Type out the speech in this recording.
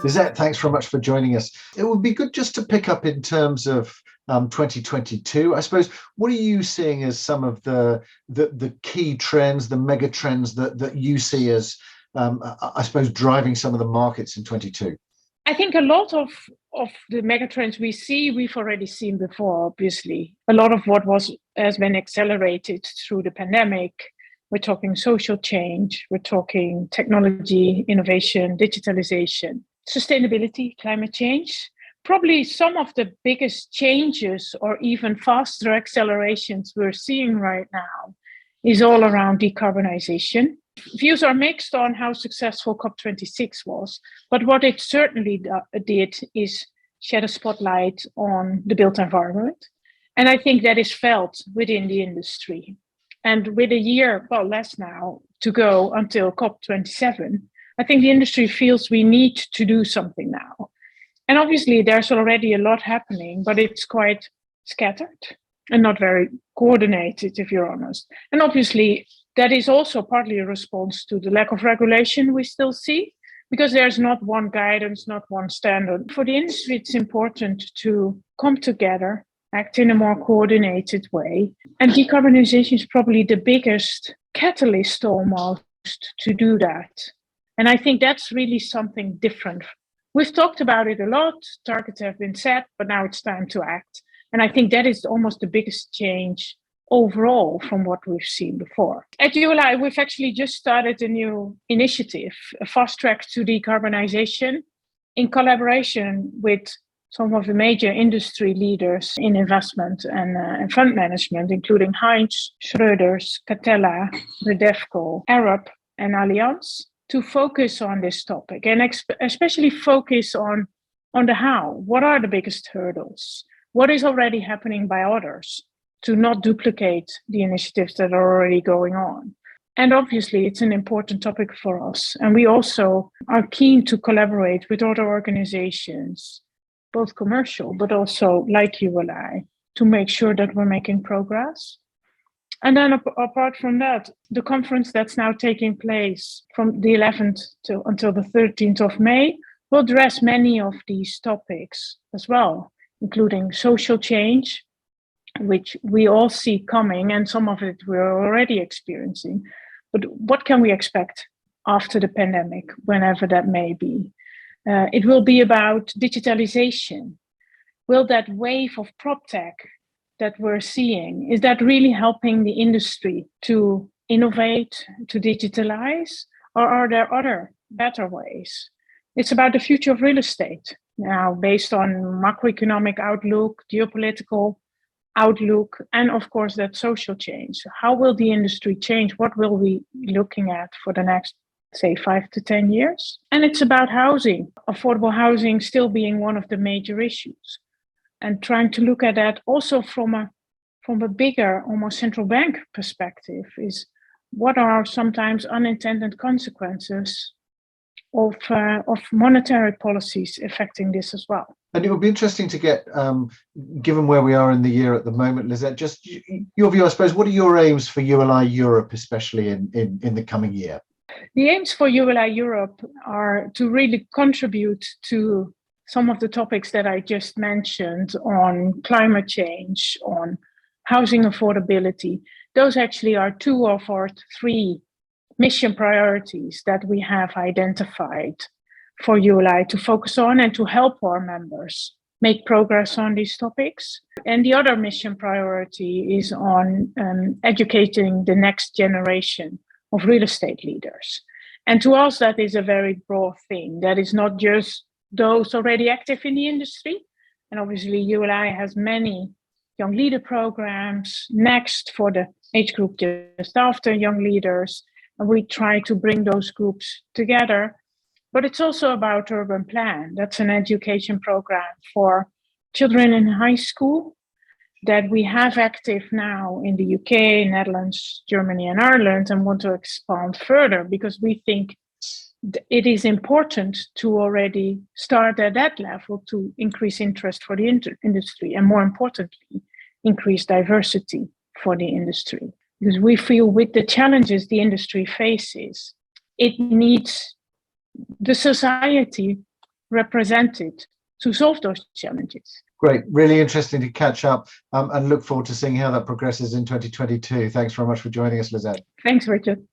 Lisette, thanks very much for joining us. It would be good just to pick up in terms of 2022. I suppose, what are you seeing as some of the key trends, the mega trends that you see as, I suppose, driving some of the markets in 22? I think a lot of the megatrends we've already seen before, obviously. A lot of what has been accelerated through the pandemic. We're talking social change, we're talking technology, innovation, digitalization, sustainability, climate change. Probably some of the biggest changes or even faster accelerations we're seeing right now is all around decarbonization. Views are mixed on how successful COP26 was, but what it certainly did is shed a spotlight on the built environment. And I think that is felt within the industry. And with a year, less now, to go until COP27, I think the industry feels we need to do something now. And obviously, there's already a lot happening, but it's quite scattered and not very coordinated, if you're honest. And obviously, that is also partly a response to the lack of regulation we still see, because there's not one guidance, not one standard. For the industry, it's important to come together, act in a more coordinated way. And decarbonization is probably the biggest catalyst almost to do that. And I think that's really something different. We've talked about it a lot, targets have been set, but now it's time to act. And I think that is almost the biggest change overall from what we've seen before. At ULI, we've actually just started a new initiative, a fast track to decarbonization, in collaboration with some of the major industry leaders in investment and fund management, including Heinz, Schroders, Catella, Redefco, Arab, and Allianz, to focus on this topic and especially focus on the how. What are the biggest hurdles? What is already happening by others to not duplicate the initiatives that are already going on? And obviously, it's an important topic for us. And we also are keen to collaborate with other organizations, both commercial, but also like ULI, to make sure that we're making progress. And then apart from that, the conference that's now taking place from the 11th until the 13th of May will address many of these topics as well, including social change, which we all see coming, and some of it we're already experiencing. But what can we expect after the pandemic, whenever that may be? It will be about digitalization. Will that wave of prop tech that we're seeing, is that really helping the industry to innovate, to digitalize, or are there other better ways? It's about the future of real estate now, based on macroeconomic outlook, geopolitical outlook, and of course that social change. How will the industry change? What will we be looking at for the next, say, 5 to 10 years? And it's about housing, affordable housing still being one of the major issues. And trying to look at that also from a bigger, almost central bank perspective, is what are sometimes unintended consequences of monetary policies affecting this as well. And it would be interesting to get, given where we are in the year at the moment, Lisette, just your view, I suppose. What are your aims for ULI Europe, especially in the coming year? The aims for ULI Europe are to really contribute to some of the topics that I just mentioned on climate change, on housing affordability. Those actually are 2 of our 3 mission priorities that we have identified for ULI to focus on and to help our members make progress on these topics. And the other mission priority is on educating the next generation of real estate leaders. And to us, that is a very broad thing. That is not just those already active in the industry. And obviously ULI has many young leader programs, next for the age group just after young leaders. And we try to bring those groups together. But it's also about Urban Plan. That's an education program for children in high school that we have active now in the UK, Netherlands, Germany, and Ireland, and want to expand further because we think it is important to already start at that level to increase interest for the industry, and more importantly, increase diversity for the industry. Because we feel with the challenges the industry faces, it needs the society represented to solve those challenges. Great, really interesting to catch up and look forward to seeing how that progresses in 2022. Thanks very much for joining us, Lisette. Thanks, Richard.